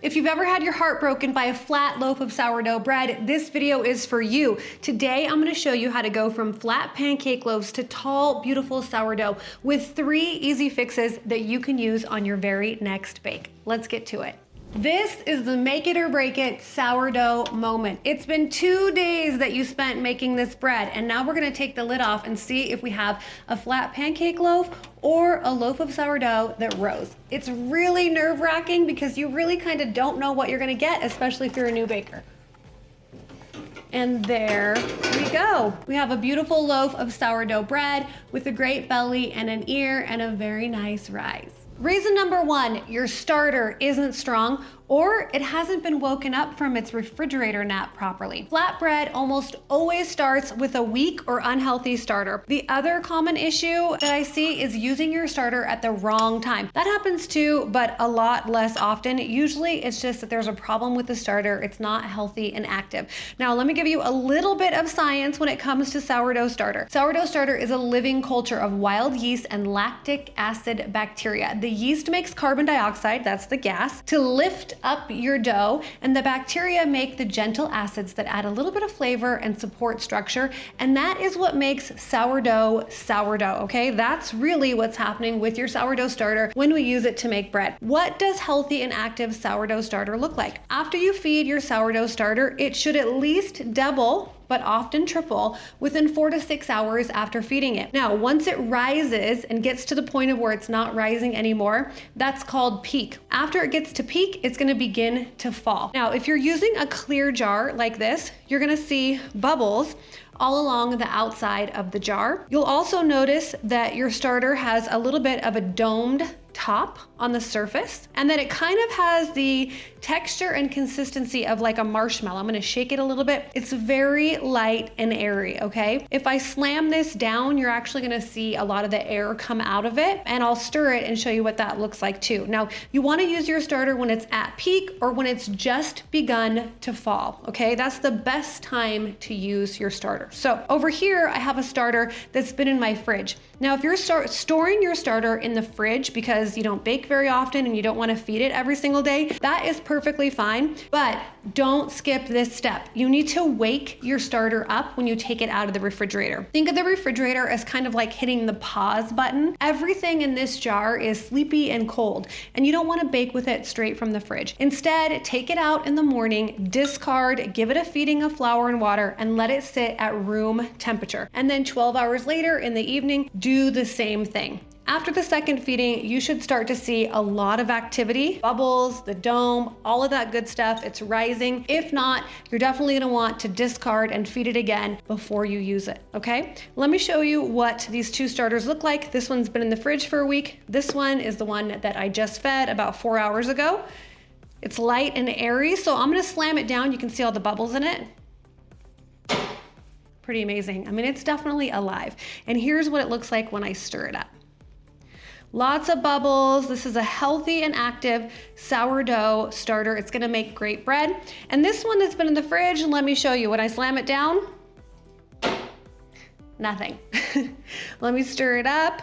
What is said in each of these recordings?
If you've ever had your heart broken by a flat loaf of sourdough bread, this video is for you. Today, I'm gonna show you how to go from flat pancake loaves to tall, beautiful sourdough with 3 easy fixes that you can use on your very next bake. Let's get to it. This is the make it or break it sourdough moment. It's been 2 days that you spent making this bread, and now we're gonna take the lid off and see if we have a flat pancake loaf or a loaf of sourdough that rose. It's really nerve-wracking because you really kind of don't know what you're gonna get, especially if you're a new baker. And there we go. We have a beautiful loaf of sourdough bread with a great belly and an ear and a very nice rise. Reason number 1, your starter isn't strong or it hasn't been woken up from its refrigerator nap properly. Flatbread almost always starts with a weak or unhealthy starter. The other common issue that I see is using your starter at the wrong time. That happens too, but a lot less often. Usually it's just that there's a problem with the starter. It's not healthy and active. Now, let me give you a little bit of science when it comes to sourdough starter. Sourdough starter is a living culture of wild yeast and lactic acid bacteria. The yeast makes carbon dioxide, that's the gas, to lift up your dough, and the bacteria make the gentle acids that add a little bit of flavor and support structure, and that is what makes sourdough, okay? That's really what's happening with your sourdough starter when we use it to make bread. What does healthy and active sourdough starter look like? After you feed your sourdough starter, it should at least double, but often triple, within 4 to 6 hours after feeding it. Now, once it rises and gets to the point of where it's not rising anymore, that's called peak. After it gets to peak, it's gonna begin to fall. Now, if you're using a clear jar like this, you're gonna see bubbles all along the outside of the jar. You'll also notice that your starter has a little bit of a domed top on the surface, and that it kind of has the texture and consistency of like a marshmallow. I'm gonna shake it a little bit. It's very light and airy, okay? If I slam this down, you're actually gonna see a lot of the air come out of it, and I'll stir it and show you what that looks like too. Now, you wanna use your starter when it's at peak or when it's just begun to fall, okay? That's the best time to use your starter. So over here, I have a starter that's been in my fridge. Now, if you're storing your starter in the fridge because you don't bake very often and you don't want to feed it every single day, that is perfectly fine, but don't skip this step. You need to wake your starter up when you take it out of the refrigerator. Think of the refrigerator as kind of like hitting the pause button. Everything in this jar is sleepy and cold, and you don't want to bake with it straight from the fridge. Instead, take it out in the morning, discard, give it a feeding of flour and water, and let it sit at room temperature. And then 12 hours later in the evening, do the same thing. After the second feeding, you should start to see a lot of activity, bubbles, the dome, all of that good stuff. It's rising. If not, you're definitely gonna want to discard and feed it again before you use it, okay? Let me show you what these 2 starters look like. This one's been in the fridge for a week. This one is the one that I just fed about 4 hours ago. It's light and airy, so I'm gonna slam it down. You can see all the bubbles in it. Pretty amazing. I mean, it's definitely alive. And here's what it looks like when I stir it up. Lots of bubbles. This is a healthy and active sourdough starter. It's gonna make great bread. And this one that's been in the fridge, let me show you. When I slam it down, nothing. Let me stir it up.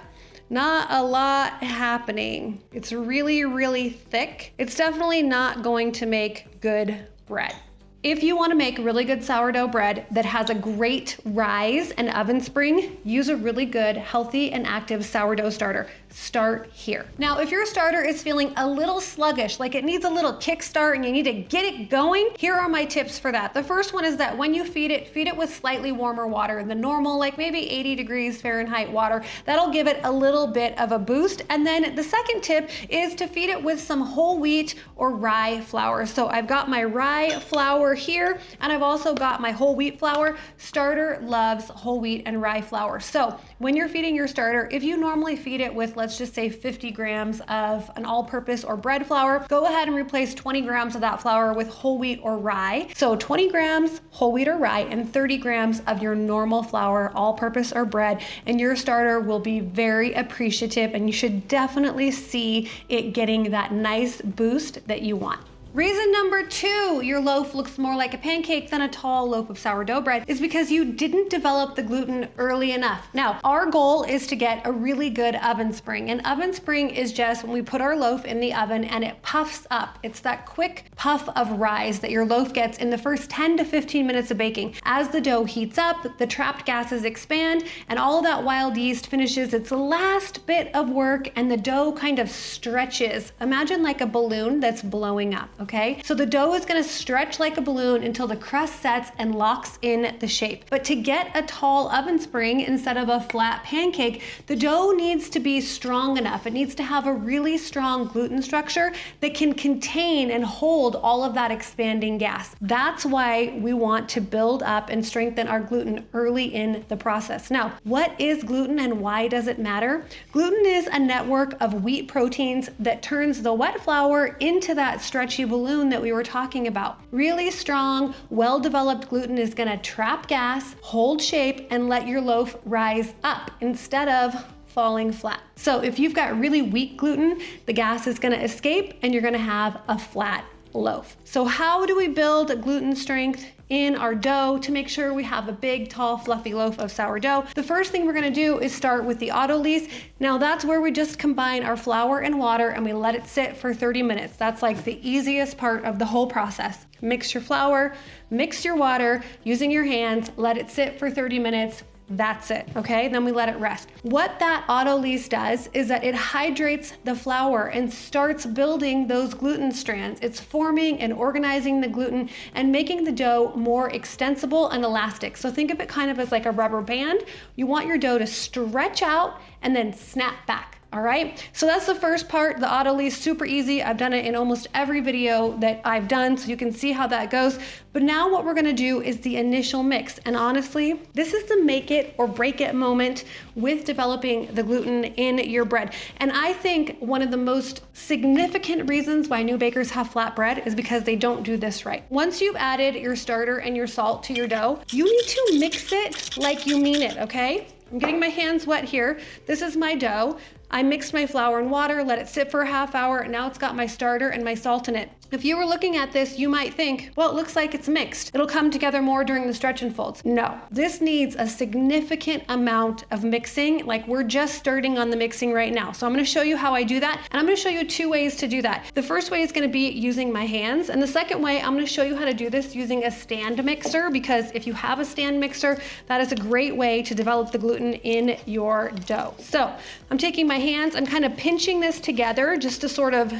Not a lot happening. It's really, really thick. It's definitely not going to make good bread. If you want to make really good sourdough bread that has a great rise and oven spring, use a really good, healthy, and active sourdough starter. Start here. Now, if your starter is feeling a little sluggish, like it needs a little kickstart and you need to get it going, here are my tips for that. The first one is that when you feed it with slightly warmer water than normal, like maybe 80 degrees Fahrenheit water. That'll give it a little bit of a boost. And then the second tip is to feed it with some whole wheat or rye flour. So I've got my rye flour here, and I've also got my whole wheat flour. Starter loves whole wheat and rye flour. So when you're feeding your starter, if you normally feed it with, let's just say 50 grams of an all-purpose or bread flour, go ahead and replace 20 grams of that flour with whole wheat or rye. So 20 grams whole wheat or rye and 30 grams of your normal flour, all-purpose or bread, and your starter will be very appreciative, and you should definitely see it getting that nice boost that you want. Reason number 2, your loaf looks more like a pancake than a tall loaf of sourdough bread is because you didn't develop the gluten early enough. Now, our goal is to get a really good oven spring. An oven spring is just when we put our loaf in the oven and it puffs up. It's that quick puff of rise that your loaf gets in the first 10 to 15 minutes of baking. As the dough heats up, the trapped gases expand, and all of that wild yeast finishes its last bit of work, and the dough kind of stretches. Imagine like a balloon that's blowing up. Okay, so the dough is going to stretch like a balloon until the crust sets and locks in the shape. But to get a tall oven spring instead of a flat pancake, the dough needs to be strong enough. It needs to have a really strong gluten structure that can contain and hold all of that expanding gas. That's why we want to build up and strengthen our gluten early in the process. Now, what is gluten and why does it matter? Gluten is a network of wheat proteins that turns the wet flour into that stretchy balloon that we were talking about. Really strong, well-developed gluten is going to trap gas, hold shape, and let your loaf rise up instead of falling flat. So if you've got really weak gluten, the gas is going to escape and you're going to have a flat loaf. So how do we build gluten strength in our dough to make sure we have a big, tall, fluffy loaf of sourdough? The first thing we're going to do is start with the autolyse. Now that's where we just combine our flour and water and we let it sit for 30 minutes. That's like the easiest part of the whole process. Mix your flour, mix your water using your hands, let it sit for 30 minutes. That's it, okay? Then we let it rest. What that autolyse does is that it hydrates the flour and starts building those gluten strands. It's forming and organizing the gluten and making the dough more extensible and elastic. So think of it kind of as like a rubber band. You want your dough to stretch out and then snap back. All right, so that's the first part, the autolyse, super easy. I've done it in almost every video that I've done, so you can see how that goes. But now what we're gonna do is the initial mix. And honestly, this is the make it or break it moment with developing the gluten in your bread. And I think one of the most significant reasons why new bakers have flat bread is because they don't do this right. Once you've added your starter and your salt to your dough, you need to mix it like you mean it, okay? I'm getting my hands wet here. This is my dough. I mixed my flour and water, let it sit for a half hour, and now it's got my starter and my salt in it. If you were looking at this, you might think, well, it looks like it's mixed. It'll come together more during the stretch and folds. No, this needs a significant amount of mixing. Like we're just starting on the mixing right now. So I'm gonna show you how I do that. And I'm gonna show you 2 ways to do that. The first way is gonna be using my hands. And the second way, I'm gonna show you how to do this using a stand mixer, because if you have a stand mixer, that is a great way to develop the gluten in your dough. So I'm taking my hands, I'm kind of pinching this together just to sort of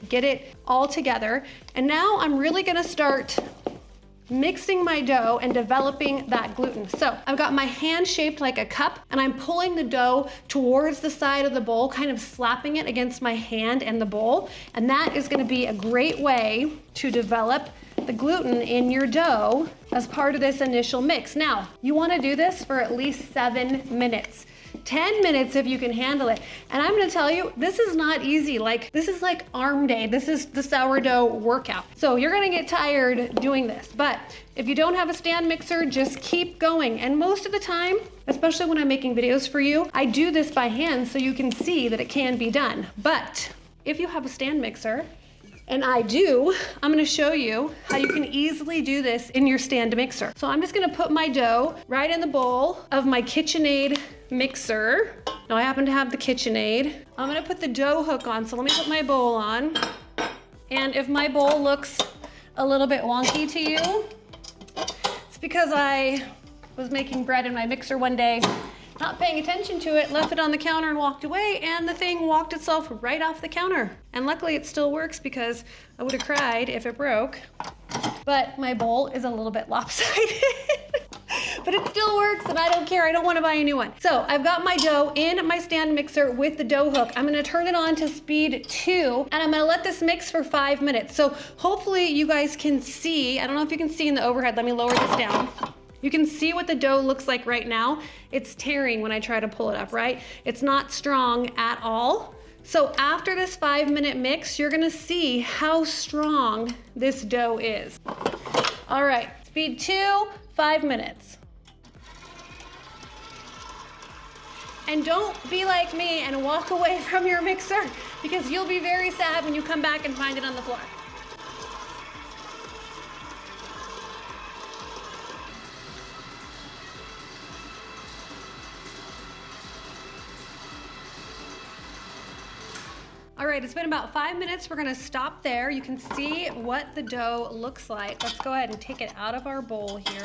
get it all together. And now I'm really gonna start mixing my dough and developing that gluten. So I've got my hand shaped like a cup and I'm pulling the dough towards the side of the bowl, kind of slapping it against my hand and the bowl. And that is gonna be a great way to develop the gluten in your dough as part of this initial mix. Now, you wanna do this for at least 7 minutes. 10 minutes if you can handle it. And I'm gonna tell you, this is not easy. Like, this is like arm day. This is the sourdough workout. So you're gonna get tired doing this. But if you don't have a stand mixer, just keep going. And most of the time, especially when I'm making videos for you, I do this by hand so you can see that it can be done. But if you have a stand mixer, and I do, I'm gonna show you how you can easily do this in your stand mixer. So I'm just gonna put my dough right in the bowl of my KitchenAid mixer. Now I happen to have the KitchenAid. I'm gonna put the dough hook on, so let me put my bowl on. And if my bowl looks a little bit wonky to you, it's because I was making bread in my mixer one day, not paying attention to it, left it on the counter and walked away, and the thing walked itself right off the counter. And luckily it still works because I would have cried if it broke. But my bowl is a little bit lopsided. But it still works and I don't care, I don't wanna buy a new one. So I've got my dough in my stand mixer with the dough hook. I'm gonna turn it on to speed 2 and I'm gonna let this mix for 5 minutes. So hopefully you guys can see, I don't know if you can see in the overhead, let me lower this down. You can see what the dough looks like right now. It's tearing when I try to pull it up, right? It's not strong at all. So after this 5-minute mix, you're gonna see how strong this dough is. All right, speed 2, 5 minutes. And don't be like me and walk away from your mixer because you'll be very sad when you come back and find it on the floor. right, it's been about 5 minutes. We're gonna stop there. You can see what the dough looks like. Let's go ahead and take it out of our bowl here.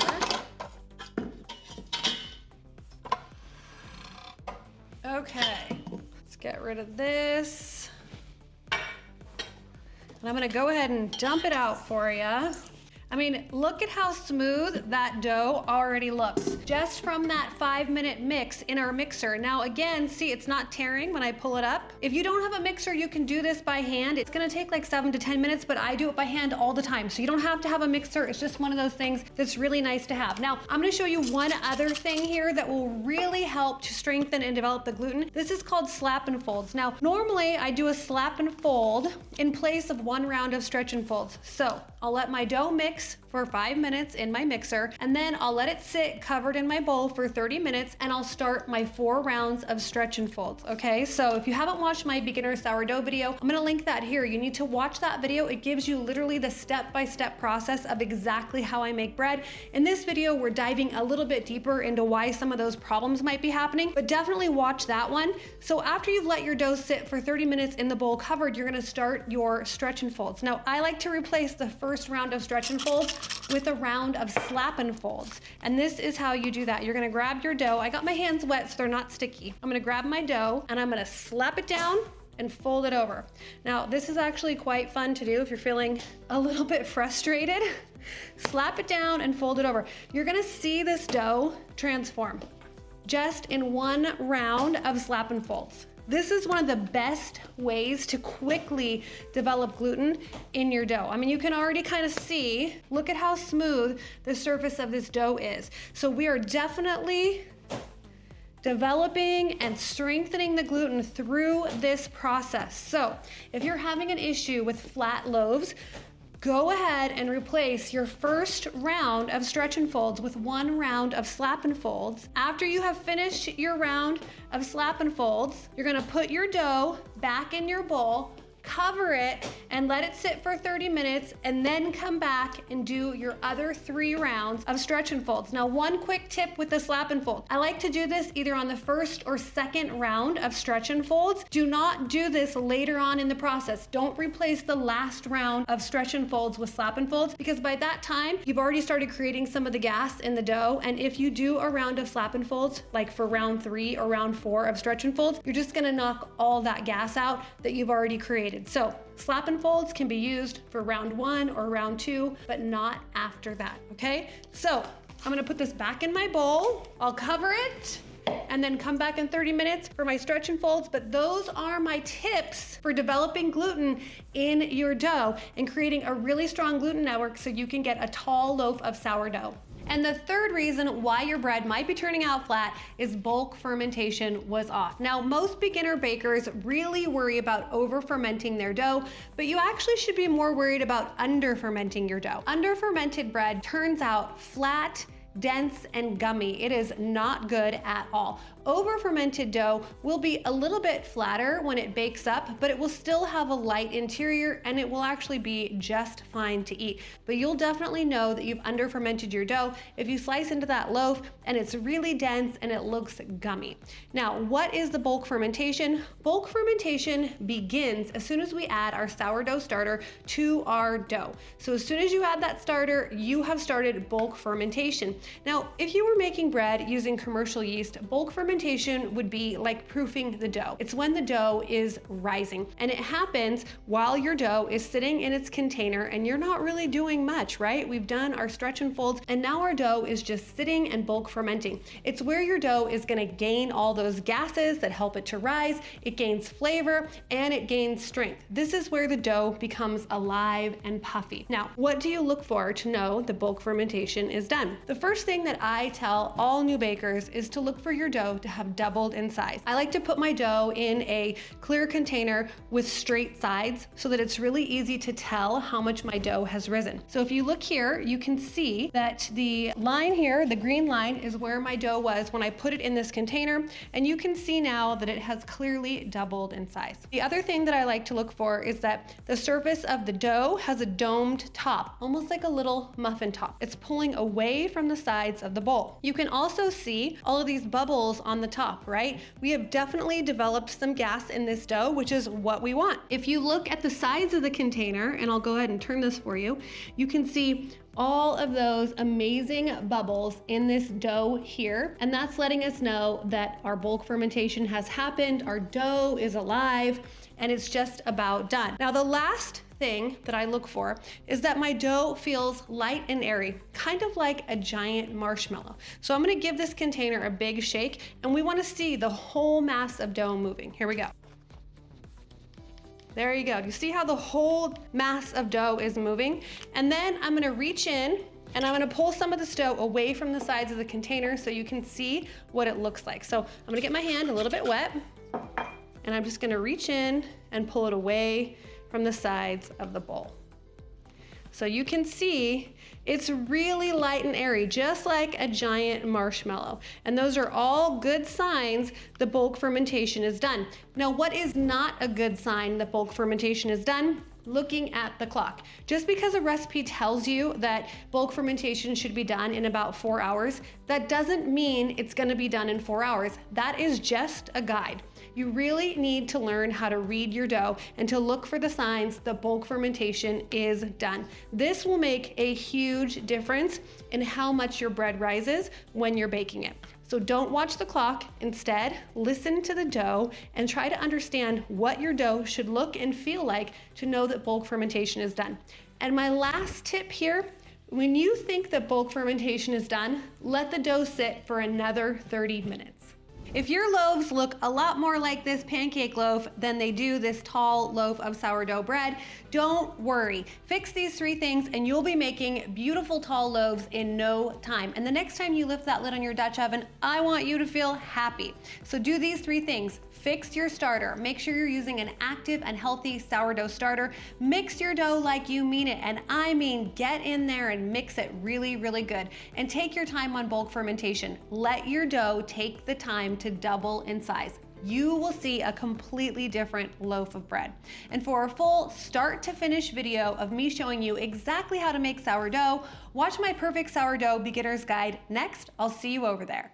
Okay, let's get rid of this. And I'm gonna go ahead and dump it out for you. I mean, look at how smooth that dough already looks just from that 5-minute mix in our mixer. Now again, see, it's not tearing when I pull it up. If you don't have a mixer, you can do this by hand. It's gonna take like 7 to 10 minutes, but I do it by hand all the time. So you don't have to have a mixer. It's just one of those things that's really nice to have. Now, I'm gonna show you one other thing here that will really help to strengthen and develop the gluten. This is called slap and folds. Now, normally I do a slap and fold in place of 1 round of stretch and folds. So I'll let my dough mix for 5 minutes in my mixer, and then I'll let it sit covered in my bowl for 30 minutes, and I'll start my 4 rounds of stretch and folds, okay? So if you haven't watched my beginner sourdough video, I'm gonna link that here. You need to watch that video. It gives you literally the step-by-step process of exactly how I make bread. In this video, we're diving a little bit deeper into why some of those problems might be happening, but definitely watch that one. So after you've let your dough sit for 30 minutes in the bowl covered, you're gonna start your stretch and folds. Now, I like to replace the first round of stretch and folds with a round of slap and folds. And this is how you do that. You're gonna grab your dough. I got my hands wet so they're not sticky. I'm gonna grab my dough and I'm gonna slap it down and fold it over. Now, this is actually quite fun to do if you're feeling a little bit frustrated. Slap it down and fold it over. You're gonna see this dough transform just in 1 round of slap and folds. This is one of the best ways to quickly develop gluten in your dough. I mean, you can already kind of see, look at how smooth the surface of this dough is. So we are definitely developing and strengthening the gluten through this process. So if you're having an issue with flat loaves, go ahead and replace your first round of stretch and folds with 1 round of slap and folds. After you have finished your round of slap and folds, you're gonna put your dough back in your bowl, cover it, and let it sit for 30 minutes, and then come back and do your other 3 rounds of stretch and folds. Now, one quick tip with the slap and fold. I like to do this either on the first or second round of stretch and folds. Do not do this later on in the process. Don't replace the last round of stretch and folds with slap and folds, because by that time, you've already started creating some of the gas in the dough, and if you do a round of slap and folds, like for round 3 or round 4 of stretch and folds, you're just gonna knock all that gas out that you've already created. So slap and folds can be used for round 1 or round 2, but not after that, okay? So I'm gonna put this back in my bowl. I'll cover it and then come back in 30 minutes for my stretch and folds. But those are my tips for developing gluten in your dough and creating a really strong gluten network so you can get a tall loaf of sourdough. And the third reason why your bread might be turning out flat is bulk fermentation was off. Now, most beginner bakers really worry about over fermenting their dough, but you actually should be more worried about under fermenting your dough. Under fermented bread turns out flat, dense, and gummy. It is not good at all. Over fermented dough will be a little bit flatter when it bakes up, but it will still have a light interior and it will actually be just fine to eat. But you'll definitely know that you've under fermented your dough if you slice into that loaf and it's really dense and it looks gummy. Now, what is the bulk fermentation? Bulk fermentation begins as soon as we add our sourdough starter to our dough. So as soon as you add that starter, you have started bulk fermentation. Now, if you were making bread using commercial yeast, bulk fermentation would be like proofing the dough. It's when the dough is rising, and it happens while your dough is sitting in its container and you're not really doing much, right? We've done our stretch and folds and now our dough is just sitting and bulk fermenting. It's where your dough is gonna gain all those gases that help it to rise, it gains flavor, and it gains strength. This is where the dough becomes alive and puffy. Now, what do you look for to know the bulk fermentation is done? The first thing that I tell all new bakers is to look for your dough to have doubled in size. I like to put my dough in a clear container with straight sides so that it's really easy to tell how much my dough has risen. So if you look here, you can see that the line here, the green line, is where my dough was when I put it in this container, and you can see now that it has clearly doubled in size. The other thing that I like to look for is that the surface of the dough has a domed top, almost like a little muffin top. It's pulling away from the sides of the bowl. You can also see all of these bubbles on the top, right? We have definitely developed some gas in this dough, which is what we want. If you look at the sides of the container, and I'll go ahead and turn this for you, you can see all of those amazing bubbles in this dough here. And that's letting us know that our bulk fermentation has happened, our dough is alive, and it's just about done. Now, the last thing that I look for is that my dough feels light and airy, kind of like a giant marshmallow. So I'm gonna give this container a big shake, and we wanna see the whole mass of dough moving. Here we go. There you go. You see how the whole mass of dough is moving? And then I'm gonna reach in and I'm gonna pull some of this dough away from the sides of the container so you can see what it looks like. So I'm gonna get my hand a little bit wet, and I'm just gonna reach in and pull it away from the sides of the bowl. So you can see it's really light and airy, just like a giant marshmallow. And those are all good signs the bulk fermentation is done. Now, what is not a good sign that bulk fermentation is done? Looking at the clock. Just because a recipe tells you that bulk fermentation should be done in about 4 hours, that doesn't mean it's gonna be done in 4 hours. That is just a guide. You really need to learn how to read your dough and to look for the signs that bulk fermentation is done. This will make a huge difference in how much your bread rises when you're baking it. So don't watch the clock. Instead, listen to the dough and try to understand what your dough should look and feel like to know that bulk fermentation is done. And my last tip here, when you think that bulk fermentation is done, let the dough sit for another 30 minutes. If your loaves look a lot more like this pancake loaf than they do this tall loaf of sourdough bread, don't worry. Fix these 3 things and you'll be making beautiful tall loaves in no time. And the next time you lift that lid on your Dutch oven, I want you to feel happy. So do these 3 things. Fix your starter. Make sure you're using an active and healthy sourdough starter. Mix your dough like you mean it. And I mean, get in there and mix it really, really good. And take your time on bulk fermentation. Let your dough take the time to double in size. You will see a completely different loaf of bread. And for a full start to finish video of me showing you exactly how to make sourdough, watch my Perfect Sourdough Beginner's Guide next. I'll see you over there.